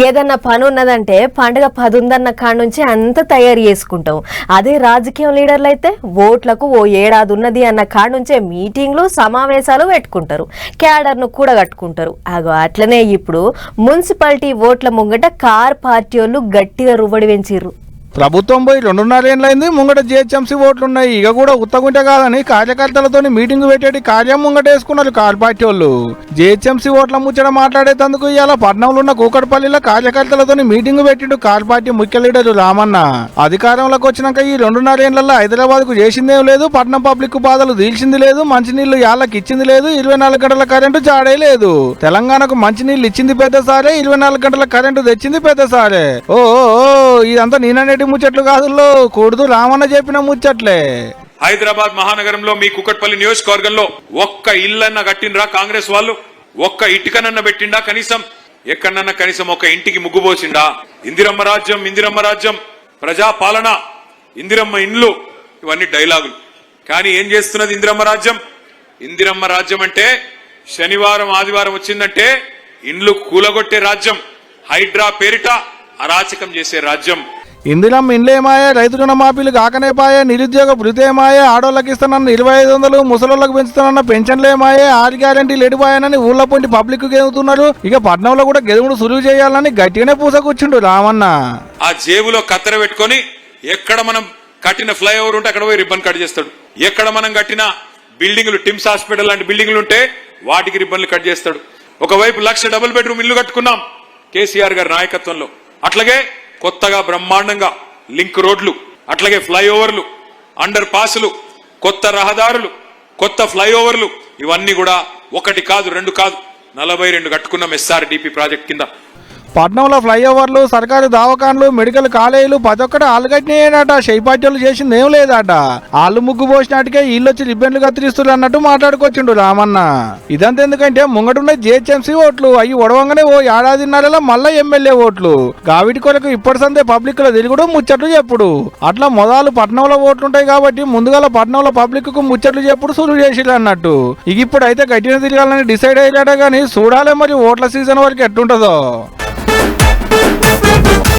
ఏదన్నా పని ఉన్నదంటే పండుగ 10 ఉందన్న కాడ నుంచి అంత తయారు చేసుకుంటాం. అదే రాజకీయ లీడర్లు అయితే ఓట్లకు ఓ ఏడాది ఉన్నది అన్న కాడ నుంచే మీటింగ్లు సమావేశాలు పెట్టుకుంటారు, క్యాడర్ను కూడా కట్టుకుంటారు. అట్లనే ఇప్పుడు మున్సిపాలిటీ ఓట్ల ముంగట కార్ పార్టీ వాళ్ళు గట్టిగా రువ్వడి పెంచిర్రు. ప్రభుత్వం పోయి 2.5 ఏళ్ళైంది, ముంగట జిహెచ్ఎంసీ ఓట్లున్నాయి. ఇక కూడా ఉత్తగుంటే కాదని కార్యకర్తలతో మీటింగ్ పెట్టేటి కార్యం ముంగటేసుకున్నారు కార్ పార్టీ వాళ్ళు. జిహెచ్ఎంసీ ఓట్ల ముచ్చట మాట్లాడేందుకు ఇవాళ పట్నంలో ఉన్న కూకట్పల్లిలో కార్యకర్తలతో మీటింగ్ పెట్టిండు కార్ పార్టీ ముఖ్య లీడరు రామన్న. అధికారంలోకి వచ్చినాక ఈ 2.5 ఏళ్లలో హైదరాబాద్ కు చేసిందేం లేదు, పట్నం పబ్లిక్ బాధలు తీల్చింది లేదు, మంచినీళ్లు యాళ్ళకి ఇచ్చింది లేదు, 24 గంటల కరెంటు చాడే లేదు. తెలంగాణకు మంచినీళ్లు ఇచ్చింది పెద్దసారే, 24 గంటల కరెంటు తెచ్చింది పెద్దసారే. ఓ ఇదంతా నేననేటి ముచ్చట్లు కాదు, కూడదు రామన్న చెప్పిన ముచ్చట్లే. హైదరాబాద్ మహానగరంలో మీ కుకట్పల్లి నియోజకవర్గంలో ఒక్క ఇల్లన్న కట్టినరా కాంగ్రెస్ వాళ్ళు? ఒక్క ఇటుకనన్న పెట్టిండా? కనీసం ఎక్కడన్నా కనీసం ఒక ఇంటికి ముగ్గు పోసిండా? ఇందిరమ్మ రాజ్యం, ఇందిరమ్మ రాజ్యం, ప్రజాపాలన, ఇందిరమ్మ ఇండ్లు, ఇవన్నీ డైలాగులు. కానీ ఏం చేస్తున్నది ఇందిరమ్మ రాజ్యం? ఇందిరమ్మ రాజ్యం అంటే శనివారం ఆదివారం వచ్చిందంటే ఇండ్లు కూలగొట్టే రాజ్యం, హైడ్రా పేరిట అరాచకం చేసే రాజ్యం. ఇందిరమ్మ ఇండ్లేమాయే, రైతు రుణమాఫీలు కాకనే పాయే, నిరుద్యోగ భృతేమాయే, ఆడోళ్ళకి ఇస్తానన్న 2500, ముసలోళ్ళకి పెంచుతానన్న పెన్షన్లేమాయే, 6 గ్యారెంటీలు ఎడిపోయానని ఊళ్ళో పొంటి పబ్లిక్ గెలుతున్నారు. ఇక పట్నంలో కూడా గెలుముడు సులువు చేయాలని గట్టిగానే పూసకూర్చుండు రామన్న. ఆ జేబులో కత్తెర పెట్టుకొని ఎక్కడ మనం కట్టిన ఫ్లైఓవర్ ఉంటే అక్కడ పోయి రిబ్బన్ కట్ చేస్తాడు. ఎక్కడ మనం కట్టిన బిల్డింగ్లు, టిమ్స్ హాస్పిటల్ లాంటి బిల్డింగ్లు ఉంటే వాటికి రిబ్బన్లు కట్ చేస్తాడు. ఒకవైపు 1,00,000 డబుల్ బెడ్రూమ్ ఇల్లు కట్టుకున్నాం కేసీఆర్ గారి నాయకత్వంలో. అట్లాగే కొత్తగా బ్రహ్మాండంగా లింక్ రోడ్లు, అట్లాగే ఫ్లైఓవర్లు, అండర్ పాసులు, కొత్త రహదారులు, కొత్త ఫ్లైఓవర్లు, ఇవన్నీ కూడా 1 కాదు 2 కాదు 42 కట్టుకున్నాం SRDP ప్రాజెక్ట్ కింద. పట్నంలో ఫ్లైఓవర్లు, సర్కారు దవాఖాన్లు, మెడికల్ కాలేజీలు 11 ఆలుగట్టినాయనట. షైపాట్యాలు చేసింది ఏం లేదట. ఆళ్ళు ముగ్గు పోసినట్టుకే వీళ్ళొచ్చి రిబ్బన్లు కత్తిరిస్తున్నారు అన్నట్టు మాట్లాడుకొచ్చిండు రామన్న. ఇదంతా ఎందుకంటే ముంగటున్న జిహెచ్ఎంసీ ఓట్లు అవి ఒడవంగానే ఓ ఏడాదిన్నరలో మళ్ళా ఎమ్మెల్యే ఓట్లు. గావిటి కొరకు ఇప్పటి సందే పబ్లిక్ లో తిరుగుడు, ముచ్చట్లు చెప్పుడు. అట్లా మొదలు పట్నంలో ఓట్లుంటాయి కాబట్టి ముందుగా పట్నంలో పబ్లిక్ కు ముచ్చట్లు చెప్పుడు సులువు చేసిరు అన్నట్టు. ఇక ఇప్పుడు అయితే గట్టిన తిరగాలని డిసైడ్ అయ్యాడ గానీ చూడాలి మరి ఓట్ల సీజన్ వరకు ఎట్టుంటదో.